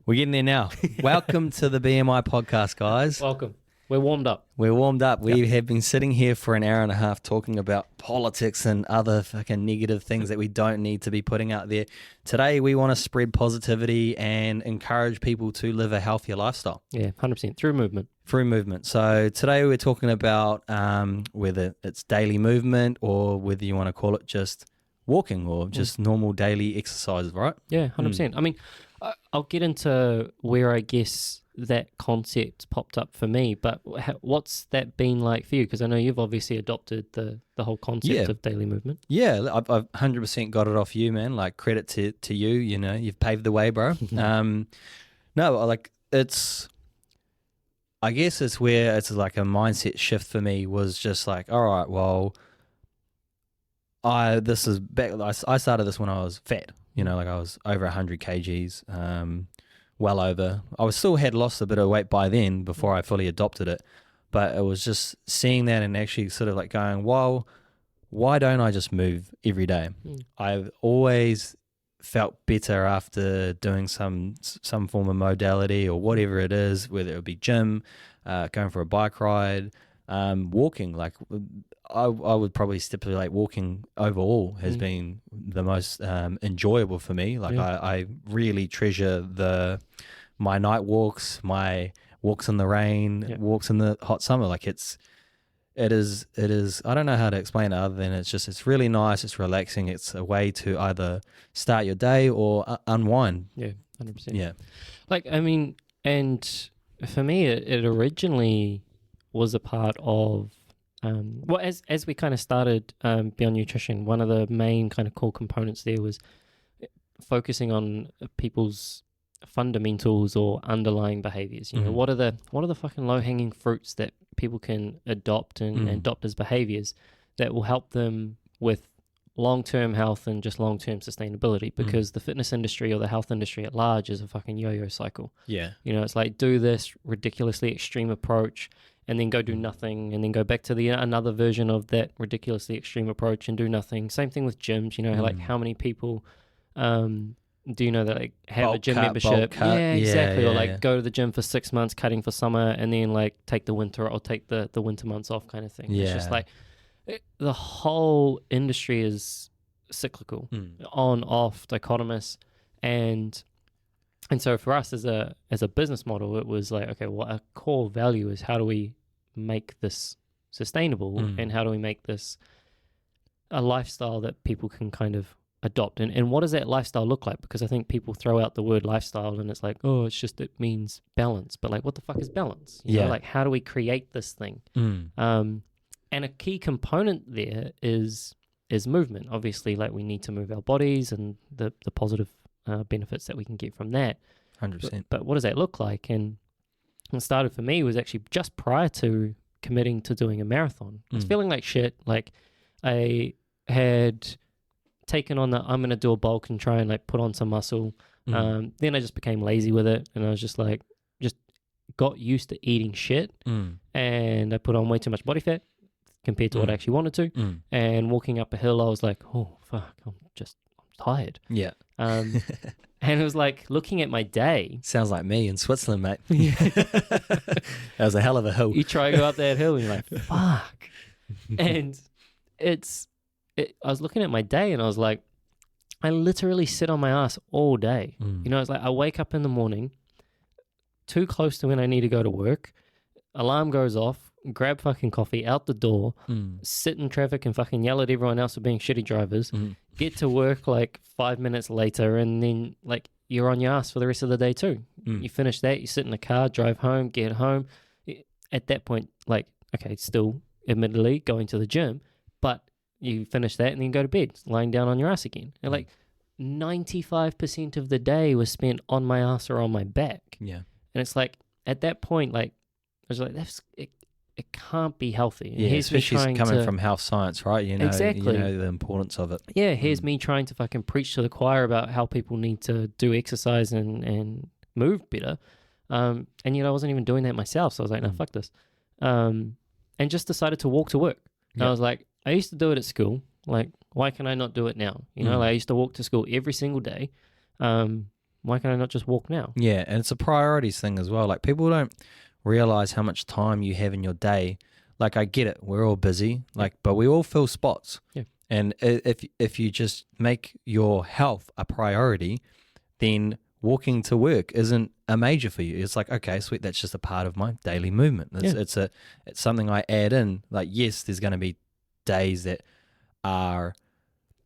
We're getting there now. Welcome to the BMI podcast, guys. Welcome. We're warmed up. We're warmed up. We have been sitting here for an hour and a half talking about politics and other fucking negative things that we don't need to be putting out there. Today, we want to spread positivity and encourage people to live a healthier lifestyle. Yeah, 100%. Through movement. Through movement. So today we're talking about whether it's daily movement or whether you want to call it just walking or just normal daily exercise, right? Yeah, 100%. I mean, I'll get into where I guess that concept popped up for me, but what's that been like for you? Because I know you've obviously adopted the whole concept of daily movement. Yeah, I've 100% got it off you, man. Like, credit to you, you know, you've paved the way, bro. No, like, I guess it's where it's like a mindset shift for me was just like, all right, well, I started this when I was fat, you know, like I was over 100 kgs, well over. I still had lost a bit of weight by then before I fully adopted it, but it was just seeing that and actually sort of like going, well, why don't I just move every day? I've always felt better after doing some form of modality or whatever it is, whether it would be gym, going for a bike ride, walking. Like I would probably stipulate walking overall has been the most enjoyable for me. Like I really treasure my night walks, my walks in the rain, walks in the hot summer. Like it is I don't know how to explain it other than it's really nice, it's relaxing, it's a way to either start your day or unwind. Yeah, 100%. Yeah. Like, I mean, and for me it originally was a part of well, as we kind of started Beyond Nutrition, one of the main kind of core components there was focusing on people's fundamentals or underlying behaviors. You know, what are the fucking low-hanging fruits that people can adopt and adopt as behaviors that will help them with long-term health and just long-term sustainability, because the fitness industry or the health industry at large is a fucking yo-yo cycle. Yeah. You know, it's like, do this ridiculously extreme approach and then go do nothing, and then go back to another version of that ridiculously extreme approach and do nothing. Same thing with gyms, you know, like how many people do you know that like have a gym membership? Yeah, exactly. Or like go to the gym for 6 months, cutting for summer, and then like take the winter or take the winter months off kind of thing. Yeah. It's just like the whole industry is cyclical, on, off, dichotomous. And so for us as a business model, it was like, okay, well, our core value is how do we make this sustainable and how do we make this a lifestyle that people can kind of adopt, and what does that lifestyle look like? Because I think people throw out the word lifestyle and it's like, oh, it means balance, but like, what the fuck is balance? You know, like, how do we create this thing? And a key component there is movement. Obviously, like, we need to move our bodies and the positive benefits that we can get from that. 100%. But what does that look like? And what started for me was actually just prior to committing to doing a marathon. I was feeling like shit. Like, I had taken on I'm going to do a bulk and try and like put on some muscle. Then I just became lazy with it, and I was just like, just got used to eating shit, and I put on way too much body fat compared to what I actually wanted to. And walking up a hill, I was like, oh fuck, I'm tired. Yeah. And it was like looking at my day. Sounds like me in Switzerland, mate. That was a hell of a hill. You try to go up that hill and you're like, fuck. And I was looking at my day and I was like, I literally sit on my ass all day. You know, it's like I wake up in the morning, too close to when I need to go to work, alarm goes off, grab fucking coffee, out the door, sit in traffic and fucking yell at everyone else for being shitty drivers, get to work like 5 minutes later, and then like you're on your ass for the rest of the day too. You finish that, you sit in the car, drive home, get home. At that point, like, okay, still admittedly going to the gym, but you finish that and then go to bed, lying down on your ass again. And like 95% of the day was spent on my ass or on my back. Yeah. And it's like, at that point, like, I was like, it can't be healthy. And yeah, especially coming from health science, right? You know, exactly. You know the importance of it. Yeah, here's me trying to fucking preach to the choir about how people need to do exercise and move better. And yet I wasn't even doing that myself. So I was like, no, fuck this. And just decided to walk to work. And I was like, I used to do it at school. Like, why can I not do it now? You know, like I used to walk to school every single day. Why can I not just walk now? Yeah, and it's a priorities thing as well. Like people don't realize how much time you have in your day. Like I get it, we're all busy, like, but we all fill spots. Yeah. And if you just make your health a priority, then walking to work isn't a major for you. It's like, okay, sweet, that's just a part of my daily movement. It's something I add in. Like, yes, there's going to be days that are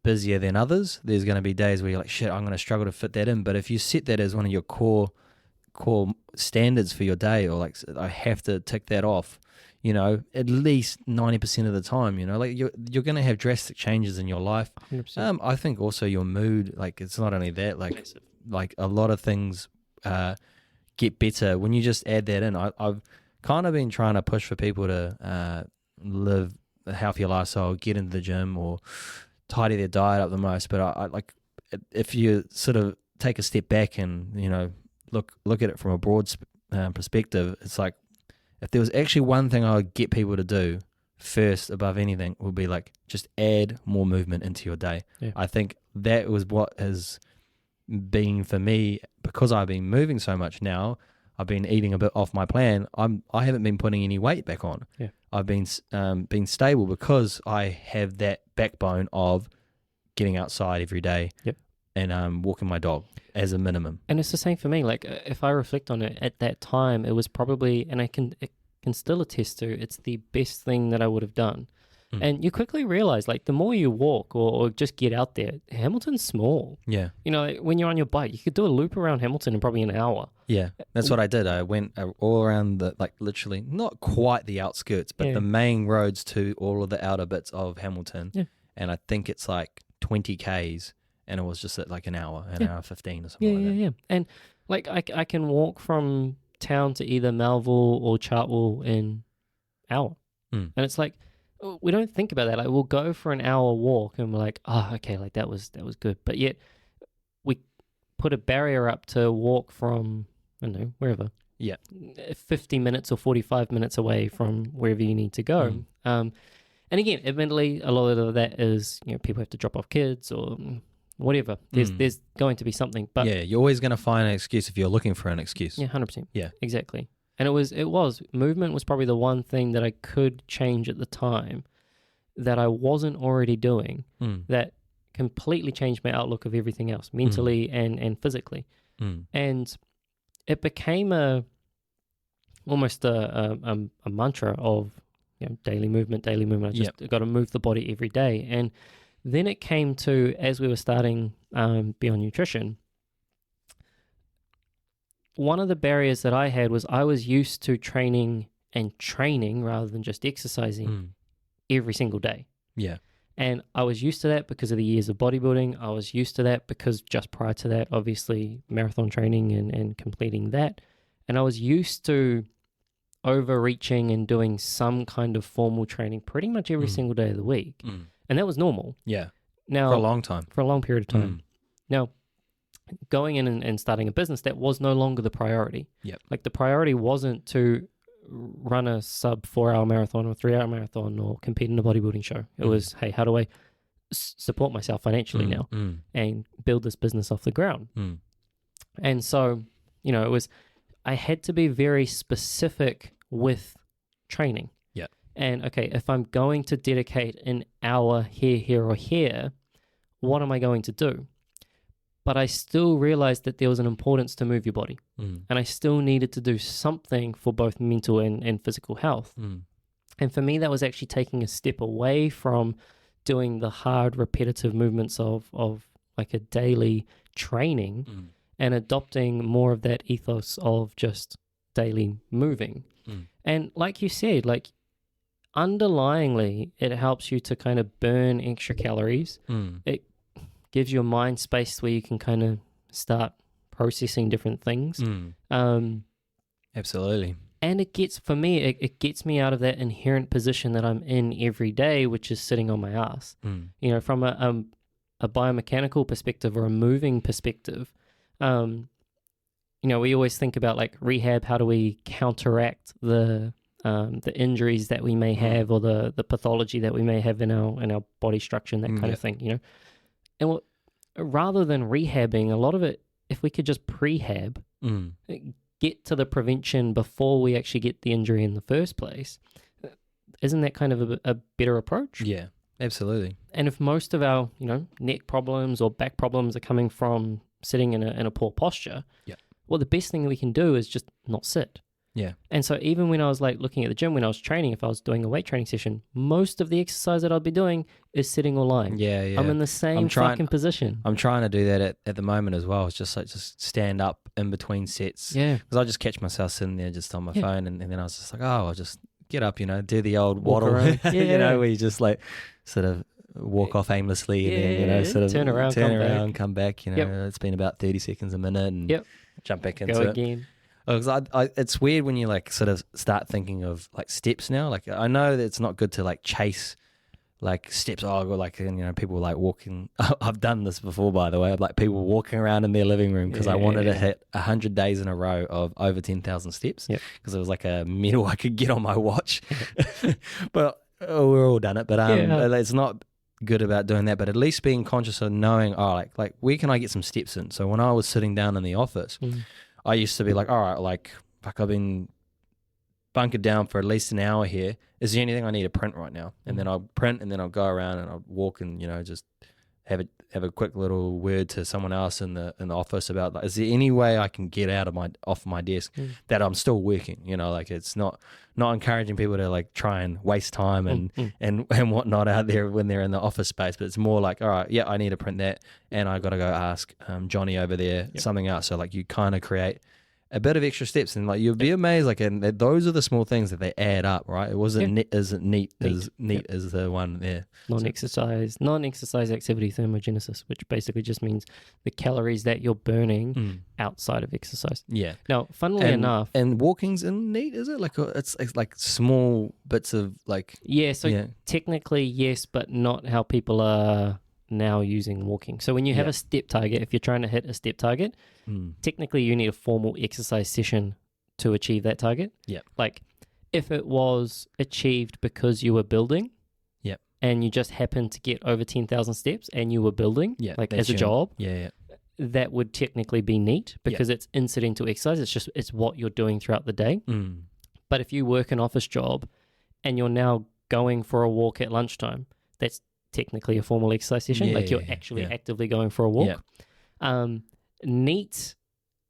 busier than others. There's going to be days where you're like, shit, I'm going to struggle to fit that in. But if you set that as one of your core standards for your day, or like, I have to tick that off, you know, at least 90% of the time, you know, like you're going to have drastic changes in your life. 100%. I think also your mood, like it's not only that, like a lot of things get better when you just add that in. I've kind of been trying to push for people to live a healthier lifestyle, get into the gym or tidy their diet up the most. But I like, if you sort of take a step back and, you know, look at it from a broad perspective, it's like, if there was actually one thing I would get people to do first above anything, would be like, just add more movement into your day. Yeah. I think that was what has been for me, because I've been moving so much now. I've been eating a bit off my plan. I haven't been putting any weight back on. Yeah. I've been stable because I have that backbone of getting outside every day. Yep. And walking my dog as a minimum. And it's the same for me. Like if I reflect on it at that time, it was probably, and it can still attest to, it's the best thing that I would have done. And you quickly realize, like, the more you walk or just get out there, Hamilton's small. Yeah. You know, when you're on your bike, you could do a loop around Hamilton in probably an hour. Yeah, that's what I did. I went all around the, like, literally, not quite the outskirts, but the main roads to all of the outer bits of Hamilton. Yeah. And I think it's like 20 Ks, and it was just at like an hour 15 or something like that. Yeah. And, like, I can walk from town to either Melville or Chartwell in an hour. And it's like, we don't think about that. Like, we'll go for an hour walk and we're like, oh, okay, like that was good. But yet we put a barrier up to walk from, I don't know, wherever. Yeah. 50 minutes or 45 minutes away from wherever you need to go. And again, admittedly, a lot of that is, you know, people have to drop off kids or whatever. There's going to be something. But yeah, you're always going to find an excuse if you're looking for an excuse. Yeah, 100%. Yeah. Exactly. And movement was probably the one thing that I could change at the time that I wasn't already doing that completely changed my outlook of everything else, mentally and physically. And it became almost a mantra of, you know, daily movement. I just got to move the body every day. And then it came to, as we were starting Beyond Nutrition, one of the barriers that I had was I was used to training rather than just exercising every single day. Yeah. And I was used to that because of the years of bodybuilding. I was used to that because just prior to that, obviously, marathon training and completing that. And I was used to overreaching and doing some kind of formal training pretty much every single day of the week. And that was normal. Yeah. Now, for a long time. For a long period of time. Now, going in and starting a business, that was no longer the priority. Yep. Like, the priority wasn't to run a sub 4-hour marathon or 3-hour marathon or compete in a bodybuilding show. It was, hey, how do I support myself financially now and build this business off the ground? And so, you know, I had to be very specific with training. Yeah. And okay, if I'm going to dedicate an hour here or here, what am I going to do? But I still realized that there was an importance to move your body. And I still needed to do something for both mental and physical health. And for me, that was actually taking a step away from doing the hard, repetitive movements of like a daily training and adopting more of that ethos of just daily moving. And like you said, like, underlyingly, it helps you to kind of burn extra calories. It gives you a mind space where you can kind of start processing different things. Absolutely. And it gets me out of that inherent position that I'm in every day, which is sitting on my ass. You know, from a biomechanical perspective or a moving perspective, you know, we always think about like rehab. How do we counteract the injuries that we may have or the pathology that we may have in our body structure and that kind of thing, you know? And rather than rehabbing, a lot of it if we could just prehab, Mm. get to the prevention before we actually get the injury in the first place, isn't that kind of a better approach? Yeah, absolutely. And if most of our, neck problems or back problems are coming from sitting in a poor posture, Yeah. well, the best thing we can do is just not sit. Yeah. And so even when I was like looking at the gym, when I was training, if I was doing a weight training session, most of the exercise that I'd be doing is sitting or lying. Yeah, yeah. I'm in the same fucking position. I'm trying to do that at the moment as well. It's just like just stand up in between sets. Yeah. Because I just catch myself sitting there just on my Yeah. phone, and then I was just like, oh, I'll just get up, do the old Walk waddle, around. Yeah. where you just like sort of walk off aimlessly and then, sort of turn around, come back. Yep. It's been about 30 seconds a minute and Yep. jump back into Go it. again. Because it's weird when you like sort of start thinking of like steps now. Like I know that it's not good to like chase like steps. Oh, like people like walking. I've done this before, by the way. Like people walking around in their living room because I wanted to hit 100 days in a row of over 10,000 steps. Because it was like a medal I could get on my watch. But we're all done it. But it's not good about doing that. But at least being conscious of knowing, like where can I get some steps in? So when I was sitting down in the office. I used to be like, all right, like, fuck, I've been bunkered down for at least an hour here. Is there anything I need to print right now? And then I'll print, and then I'll go around and I'll walk and just have a quick little word to someone else in the office about like, is there any way I can get off my desk that I'm still working? Like it's not encouraging people to like try and waste time and whatnot out there when they're in the office space, but it's more like, all right, yeah, I need to print that, and I got to go ask Johnny over there something else. So like you kind of create a bit of extra steps, and like you'll be amazed. Like, and those are the small things that they add up, right? It wasn't neat as the one there. Non-exercise activity thermogenesis, which basically just means the calories that you're burning outside of exercise. Yeah. Now, funnily enough, and walking's in neat, is it? Like it's like small bits of like. Yeah. So technically, yes, but not how people are now using walking. So when you have a step target, if you're trying to hit a step target, technically you need a formal exercise session to achieve that target. Yeah. Like if it was achieved because you were building, and you just happened to get over 10,000 steps and you were building, like as a job, that would technically be neat because it's incidental exercise. It's what you're doing throughout the day. But if you work an office job and you're now going for a walk at lunchtime, that's technically a formal exercise session. Like you're actually actively going for a walk. Neat's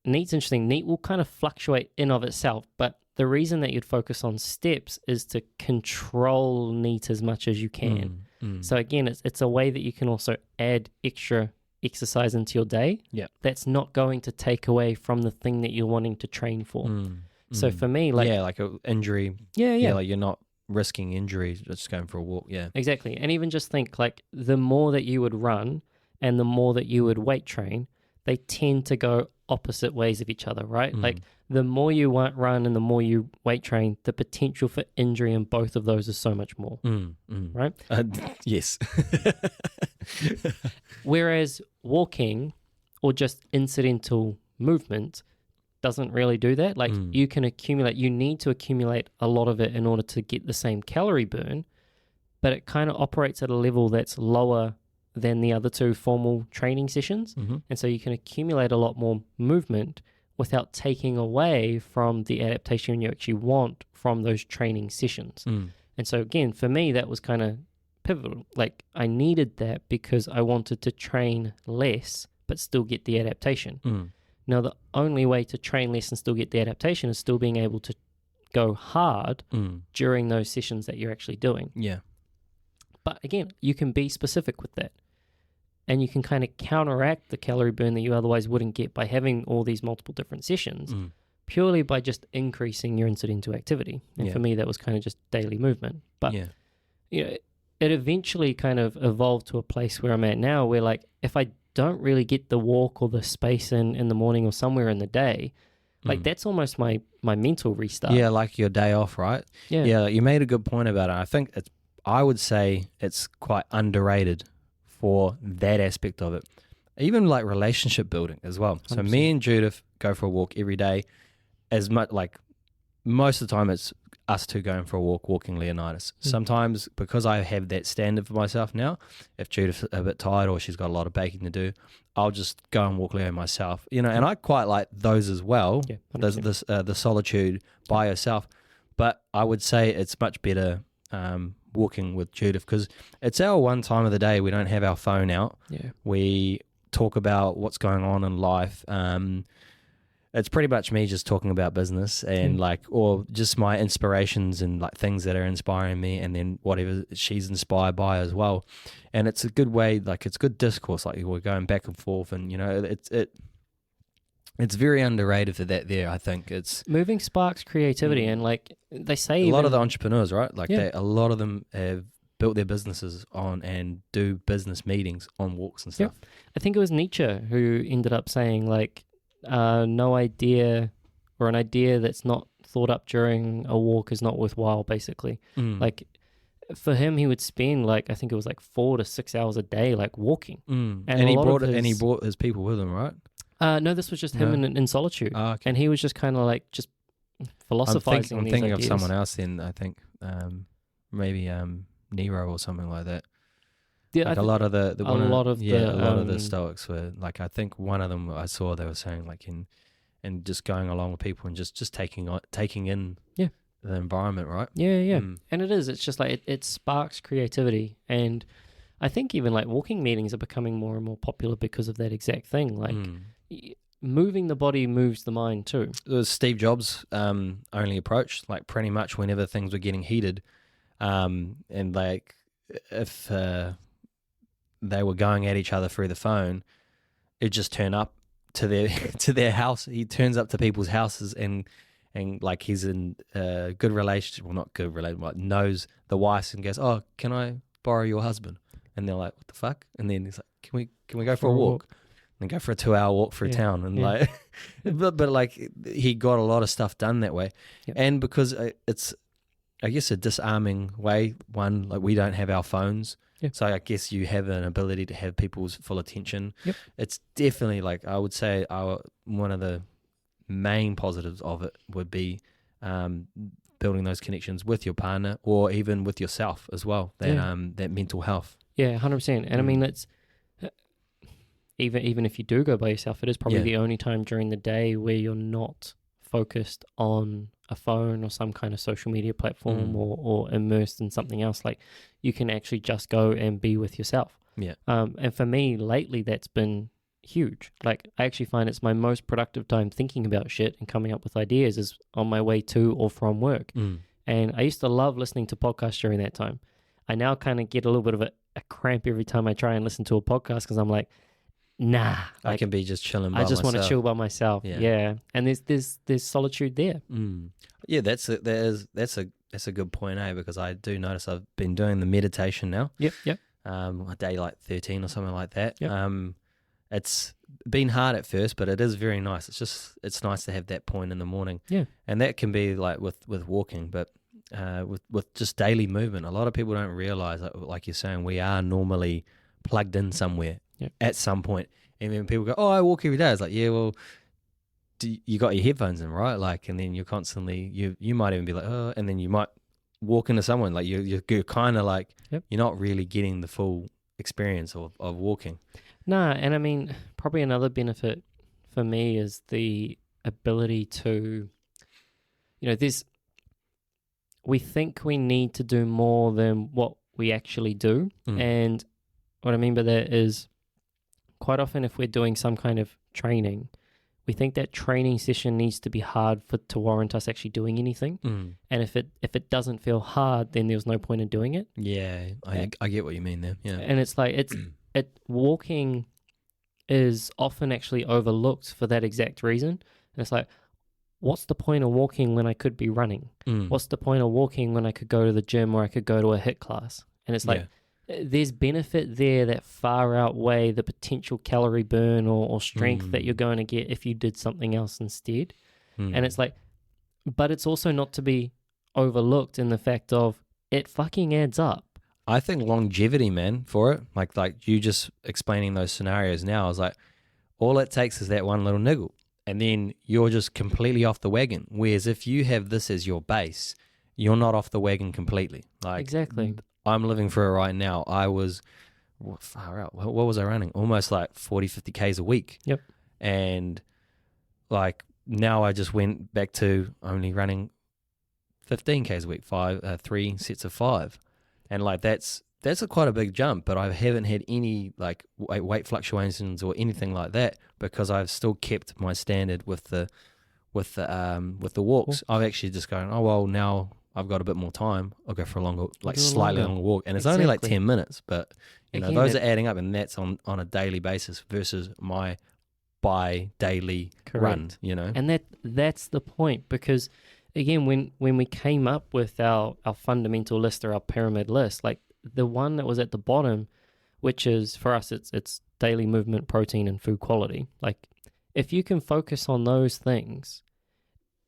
interesting. Neat will kind of fluctuate in of itself, but the reason that you'd focus on steps is to control neat as much as you can. So again, it's a way that you can also add extra exercise into your day. That's not going to take away from the thing that you're wanting to train for. So for me, like an injury. Like you're not risking injury just going for a walk. Exactly. And even just think like the more that you would run and the more that you would weight train, they tend to go opposite ways of each other, right? Like the more you run and the more you weight train, the potential for injury in both of those is so much more, right? Yes. Whereas walking or just incidental movement doesn't really do that. Like you need to accumulate a lot of it in order to get the same calorie burn, but it kind of operates at a level that's lower than the other two formal training sessions. And so you can accumulate a lot more movement without taking away from the adaptation you actually want from those training sessions. And so again, for me, that was kind of pivotal. Like I needed that because I wanted to train less, but still get the adaptation. Now, the only way to train less and still get the adaptation is still being able to go hard during those sessions that you're actually doing. But again, you can be specific with that. And you can kind of counteract the calorie burn that you otherwise wouldn't get by having all these multiple different sessions purely by just increasing your incidental activity. And for me, that was kind of just daily movement. But it eventually kind of evolved to a place where I'm at now where like if I don't really get the walk or the space in the morning or somewhere in the day, like that's almost my mental restart. Yeah, like your day off, right? Yeah, you made a good point about it. I think I would say it's quite underrated for that aspect of it. Even like relationship building as well. 100%. So me and Judith go for a walk every day. As much like most of the time it's us two going for a walk, walking Leonidas. Sometimes, because I have that standard for myself now, if Judith's a bit tired or she's got a lot of baking to do, I'll just go and walk Leo myself. You know, and I quite like those as well. Yeah, The solitude by yourself. But I would say it's much better walking with Judith, because it's our one time of the day we don't have our phone out. Yeah. We talk about what's going on in life. It's pretty much me just talking about business and or just my inspirations and like things that are inspiring me, and then whatever she's inspired by as well. And it's a good way, like it's good discourse, like we're going back and forth, and you know, it's very underrated for that there. I think it's moving sparks creativity, and like they say, a lot of the entrepreneurs, right? Like Yeah. a lot of them have built their businesses on and do business meetings on walks and stuff. I think it was Nietzsche who ended up saying like, no idea or an idea that's not thought up during a walk is not worthwhile, basically. Like for him, he would spend like, I think it was like 4 to 6 hours a day, like walking. And a he lot brought of it, and he his- brought his people with him, right? No, this was just him in solitude. Okay. And he was just kind of like just philosophizing. I'm these thinking ideas. of someone else then, I think. Maybe Nero or something like that. Yeah, Like I a lot of the a lot of the Stoics were like, I think one of them I saw, they were saying like and just going along with people and just taking in the environment, right? Yeah. And it's just like it sparks creativity, and I think even like walking meetings are becoming more and more popular because of that exact thing. Like moving the body moves the mind too. It was Steve Jobs' only approach, like pretty much whenever things were getting heated, and like if they were going at each other through the phone, it just turned up to their house. He turns up to people's houses and like he's in a good relationship, well not good relationship, but knows the wives, and goes, "Oh, can I borrow your husband?" And they're like, "What the fuck?" And then he's like, "Can we go for a walk?" And go for a 2-hour walk through town, and like, but like he got a lot of stuff done that way, and because it's, I guess, a disarming way. One, like we don't have our phones. So I guess you have an ability to have people's full attention. It's definitely, like, I would say one of the main positives of it would be building those connections with your partner or even with yourself as well, that mental health. Yeah, 100%. And I mean, that's even if you do go by yourself, it is probably the only time during the day where you're not focused on a phone or some kind of social media platform or immersed in something else. Like you can actually just go and be with yourself. And for me lately, that's been huge. Like I actually find it's my most productive time thinking about shit and coming up with ideas is on my way to or from work. And I used to love listening to podcasts during that time. I now kind of get a little bit of a cramp every time I try and listen to a podcast, because I'm like, nah, I can be just chilling by myself. I just want to chill by myself. Yeah. And there's solitude there. Yeah, that's a good point, because I do notice I've been doing the meditation now. A day like 13 or something like that. It's been hard at first, but it is very nice. It's nice to have that point in the morning. And that can be like with walking, but with just daily movement. A lot of people don't realize, like you're saying, we are normally plugged in somewhere at some point. And then people go, "Oh, I walk every day." It's like, yeah, well, you got your headphones in, right? Like, and then you're constantly, you might even be like, "Oh," and then you might walk into someone, like you're kind of like, you're not really getting the full experience of walking. Nah, and I mean, probably another benefit for me is the ability to, we think we need to do more than what we actually do. And what I mean by that is, quite often if we're doing some kind of training, we think that training session needs to be hard to warrant us actually doing anything. And if it doesn't feel hard, then there's no point in doing it. Yeah, I get what you mean there. Yeah. And it's like, walking is often actually overlooked for that exact reason. And it's like, what's the point of walking when I could be running? What's the point of walking when I could go to the gym or I could go to a HIIT class? And it's like, there's benefit there that far outweigh the potential calorie burn or strength that you're going to get if you did something else instead. And it's like, but it's also not to be overlooked in the fact of it fucking adds up. I think longevity, man, for it, like you just explaining those scenarios now, I was like, all it takes is that one little niggle, and then you're just completely off the wagon. Whereas if you have this as your base, you're not off the wagon completely. Like Exactly. I'm living for it right now. I was far out. What was I running? Almost like 40, 50 Ks a week. Yep. And like now I just went back to only running 15 Ks a week, 3 sets of 5. And like that's quite a big jump, but I haven't had any like weight fluctuations or anything like that because I've still kept my standard with the walks. I've actually just gone, oh well, now I've got a bit more time. I'll go for a longer, like slightly longer walk, and it's only like 10 minutes, but Again, those are adding up, and that's on a daily basis versus my daily run. And that's the point, because again, when we came up with our fundamental list or our pyramid list, like the one that was at the bottom, which is for us, it's daily movement, protein, and food quality. Like if you can focus on those things,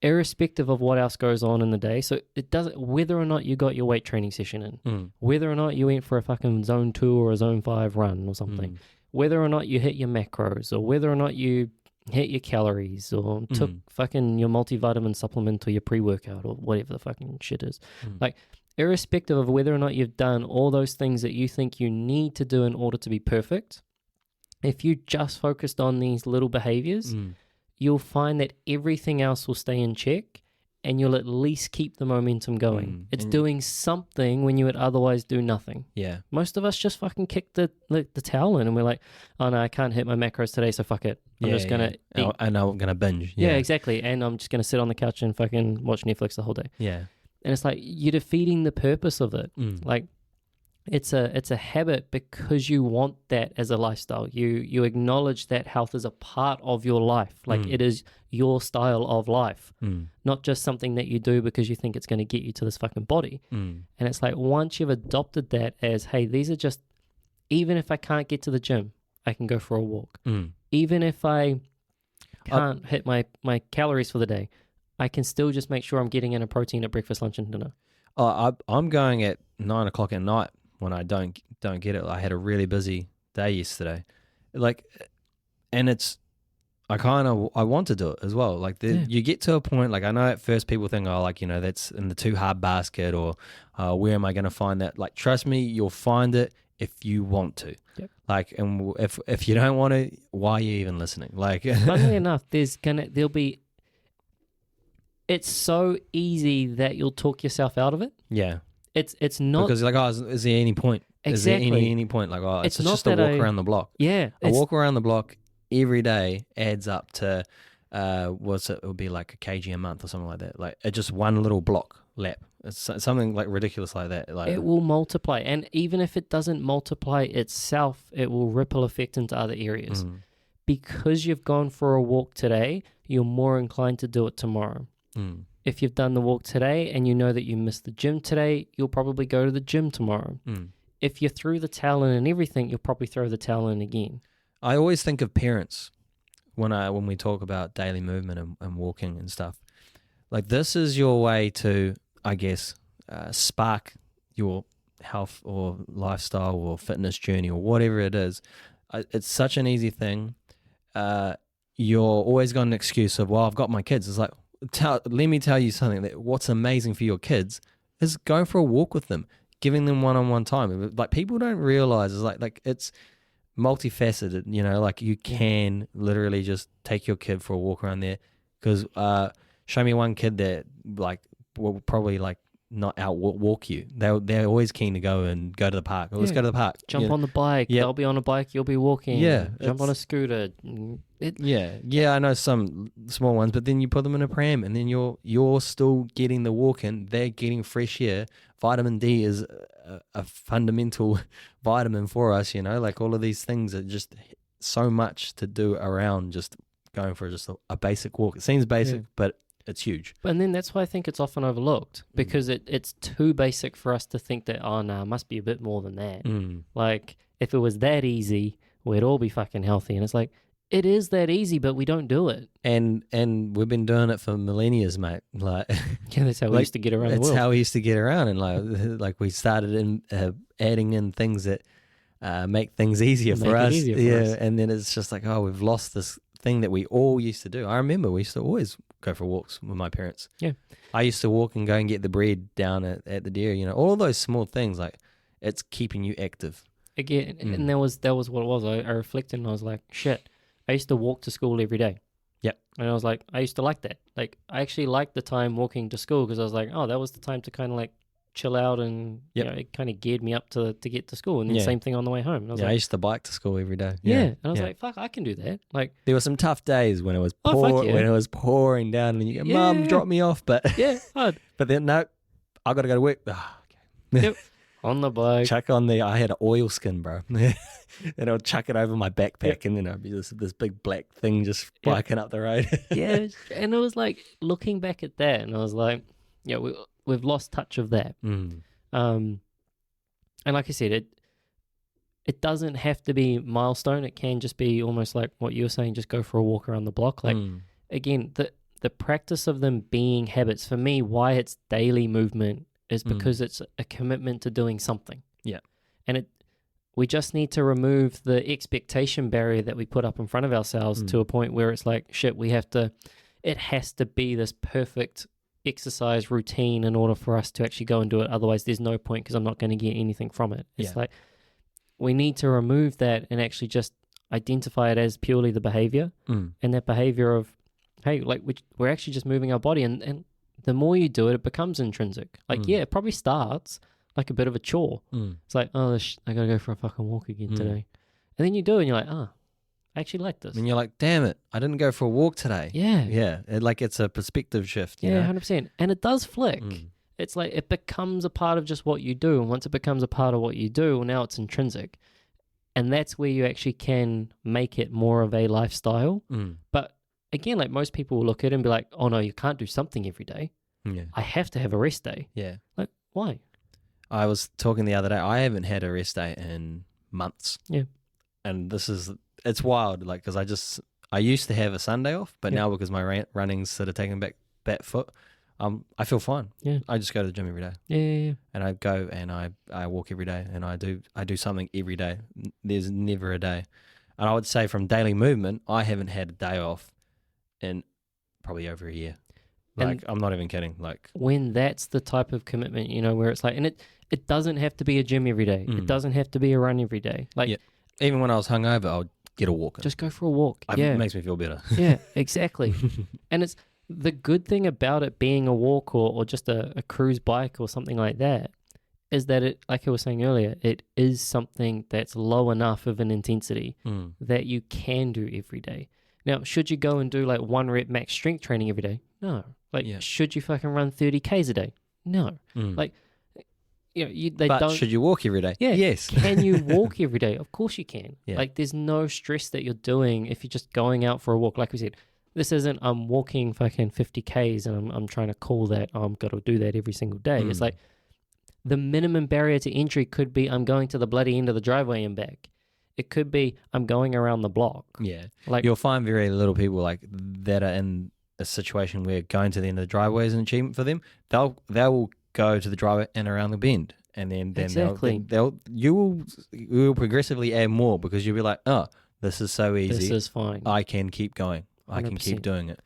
irrespective of what else goes on in the day, so it doesn't, whether or not you got your weight training session in, whether or not you went for a fucking zone 2 or a zone 5 run or something, whether or not you hit your macros, or whether or not you hit your calories, or took fucking your multivitamin supplement or your pre-workout or whatever the fucking shit is. Like, irrespective of whether or not you've done all those things that you think you need to do in order to be perfect, if you just focused on these little behaviors, you'll find that everything else will stay in check, and you'll at least keep the momentum going. It's doing something when you would otherwise do nothing. Yeah. Most of us just fucking kick the towel in, and we're like, oh no, I can't hit my macros today, so fuck it. I'm just going to eat. I know I'm going to binge. Yeah, exactly. And I'm just going to sit on the couch and fucking watch Netflix the whole day. Yeah. And it's like, you're defeating the purpose of it. Like, it's a habit because you want that as a lifestyle. You acknowledge that health is a part of your life. Like it is your style of life, not just something that you do because you think it's going to get you to this fucking body. And it's like, once you've adopted that as, hey, these are just, even if I can't get to the gym, I can go for a walk. Even if I can't hit my calories for the day, I can still just make sure I'm getting in a protein at breakfast, lunch, and dinner. I'm going at 9 o'clock at night when I don't get it. I had a really busy day yesterday, like, and I want to do it as well. Like you get to a point, like I know at first people think, oh, like, that's in the too hard basket, or where am I going to find that? Like, trust me, you'll find it if you want to. Yep. Like, and if you don't want to, why are you even listening? Like, funnily enough, there'll be. It's so easy that you'll talk yourself out of it. Yeah. It's not because like, oh, is there any point? Exactly. Is there any point? Like, oh, it's just a walk around the block. Yeah. A walk around the block every day adds up to it would be like a kg a month or something like that. Like just one little block lap. It's something like ridiculous like that. Like it will multiply, and even if it doesn't multiply itself, it will ripple effect into other areas. Because you've gone for a walk today, you're more inclined to do it tomorrow. If you've done the walk today and you know that you missed the gym today, you'll probably go to the gym tomorrow. If you threw the towel in and everything, you'll probably throw the towel in again. I always think of parents when we talk about daily movement and walking and stuff. Like, this is your way to, I guess, spark your health or lifestyle or fitness journey or whatever it is. It's such an easy thing. You're always got an excuse of, well, I've got my kids. It's like, let me tell you something. That what's amazing for your kids is going for a walk with them, giving them one-on-one time. Like, people don't realize, it's like it's multifaceted. Like, you can literally just take your kid for a walk around there. Because show me one kid that like will probably like not walk you. They're always keen to go to the park. Let's go to the park. Jump on the bike. Yeah. They'll be on a bike. You'll be walking. Yeah. Jump on a scooter. Yeah. I know some small ones, but then you put them in a pram, and then you're still getting the walk in. They're getting fresh air. Vitamin D is a fundamental vitamin for us. Like, all of these things are just so much to do around just going for just a basic walk. It seems basic, but it's huge. And then that's why I think it's often overlooked, because it's too basic for us to think that, oh, no, it must be a bit more than that. Like, if it was that easy, we'd all be fucking healthy. And it's like, it is that easy, but we don't do it. And we've been doing it for millennia, mate. Like, yeah, that's how we used to get around the world. That's how we used to get around. And like we started adding in things that make things easier for us. And then it's just like, oh, we've lost this thing that we all used to do. I remember we used to always go for walks with my parents. Yeah. I used to walk and go and get the bread down at the dairy. You know, all those small things, like it's keeping you active. Again, and that was what it was. I reflected and I was like, shit, I used to walk to school every day. Yep. And I was like, I used to like that. Like, I actually liked the time walking to school because I was like, oh, that was the time to kind of like chill out and, you know, it kind of geared me up to get to school. And then same thing on the way home. And I was I like, used to bike to school every day. yeah. And I was like, fuck, I can do that. Like, there were some tough days when it was fuck yeah. when it was pouring down and you go, Mum, drop me off. But yeah, hard. but then, no, I got to go to work. Oh, okay. Yep. On the bike. Chuck on I had an oil skin, bro. And I'll chuck it over my backpack and then I'll be this big black thing just biking up the road. Yeah. And it was like looking back at that and I was like, yeah, we've lost touch of that. And like I said, it doesn't have to be milestone. It can just be almost like what you were saying, just go for a walk around the block. Like, again, the practice of them being habits, for me, why it's daily movement is because it's a commitment to doing something. Yeah. And we just need to remove the expectation barrier that we put up in front of ourselves to a point where it's like, shit, it has to be this perfect exercise routine in order for us to actually go and do it. Otherwise, there's no point because I'm not going to get anything from it. It's like, we need to remove that and actually just identify it as purely the behavior and that behavior of, hey, like we're actually just moving our body. And the more you do it, it becomes intrinsic. Like, it probably starts like a bit of a chore. It's like, oh, I got to go for a fucking walk again today. And then you do it and you're like, I actually like this. And you're like, damn it, I didn't go for a walk today. Yeah. Yeah. It's a perspective shift. You know? 100%. And it does flick. It's like it becomes a part of just what you do. And once it becomes a part of what you do, well, now it's intrinsic. And that's where you actually can make it more of a lifestyle. But again, like most people will look at it and be like, oh no, you can't do something every day. Yeah. I have to have a rest day. Yeah. Like, why? I was talking the other day, I haven't had a rest day in months. Yeah. And it's wild, like, because I used to have a Sunday off, but now because my running's sort of taken back foot, I feel fine. Yeah. I just go to the gym every day. Yeah. And I go and I walk every day and I do something every day. There's never a day. And I would say from daily movement, I haven't had a day off in probably over a year. Like, I'm not even kidding. Like, when that's the type of commitment, you know, where it's like, and it doesn't have to be a gym every day. It doesn't have to be a run every day. Like, even when I was hungover, I'll get a walk in. Just go for a walk. It makes me feel better. Yeah, exactly. And it's the good thing about it being a walk or just a cruise bike or something like that is that it, like I was saying earlier, it is something that's low enough of an intensity that you can do every day. Now, should you go and do like 1 rep max strength training every day? No. Like, should you fucking run 30 Ks a day? No. Like, you know, but should you walk every day? Yeah. Yes. Can you walk every day? Of course you can. Yeah. Like, there's no stress that you're doing if you're just going out for a walk. Like we said, this isn't I'm walking fucking 50 Ks and I'm trying to call that I'm got to do that every single day. It's like the minimum barrier to entry could be I'm going to the bloody end of the driveway and back. It could be I'm going around the block. Yeah. Like, you'll find very little people like that are in a situation where going to the end of the driveway is an achievement for them. They will go to the driveway and around the bend, and then exactly. you will progressively add more because you'll be like, oh, this is so easy. This is fine. I can keep going. 100%. I can keep doing it.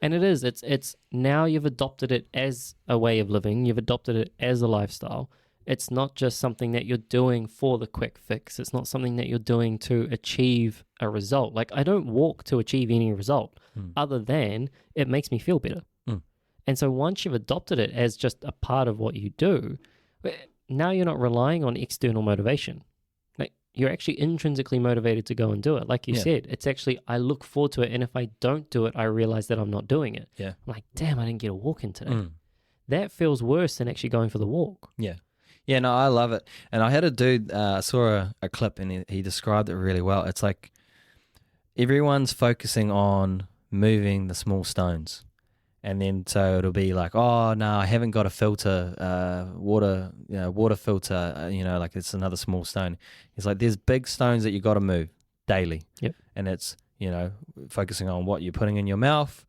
And it is. It's now you've adopted it as a way of living. You've adopted it as a lifestyle. It's not just something that you're doing for the quick fix. It's not something that you're doing to achieve a result. Like, I don't walk to achieve any result other than it makes me feel better. And so once you've adopted it as just a part of what you do, now you're not relying on external motivation. Like, you're actually intrinsically motivated to go and do it. Like you said, it's actually, I look forward to it. And if I don't do it, I realize that I'm not doing it. Yeah. I'm like, damn, I didn't get a walk in today. That feels worse than actually going for the walk. Yeah. Yeah, no, I love it. And I had a dude, I saw a clip and he described it really well. It's like everyone's focusing on moving the small stones. And then so it'll be like, oh, no, I haven't got a filter, water filter, like it's another small stone. It's like there's big stones that you got to move daily. Yep. And it's, focusing on what you're putting in your mouth,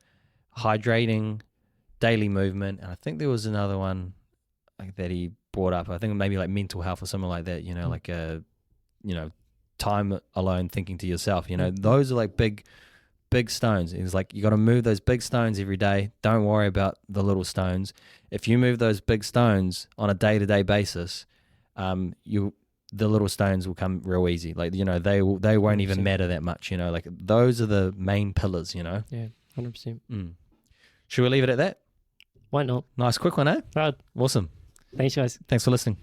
hydrating, daily movement. And I think there was another one like that he brought up. I think maybe like mental health or something like that, like time alone thinking to yourself. Those are like big big stones. He's like, you got to move those big stones every day. Don't worry about the little stones. If you move those big stones on a day-to-day basis, the little stones will come real easy. Like, you know, they won't even 100%. matter that much, you know, like those are the main pillars, you know. Yeah, 100%. Should we leave it at that? Why not? Nice quick one, eh? Right. Awesome. Thanks, guys. Thanks for listening.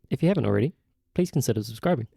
If you haven't already, please consider subscribing.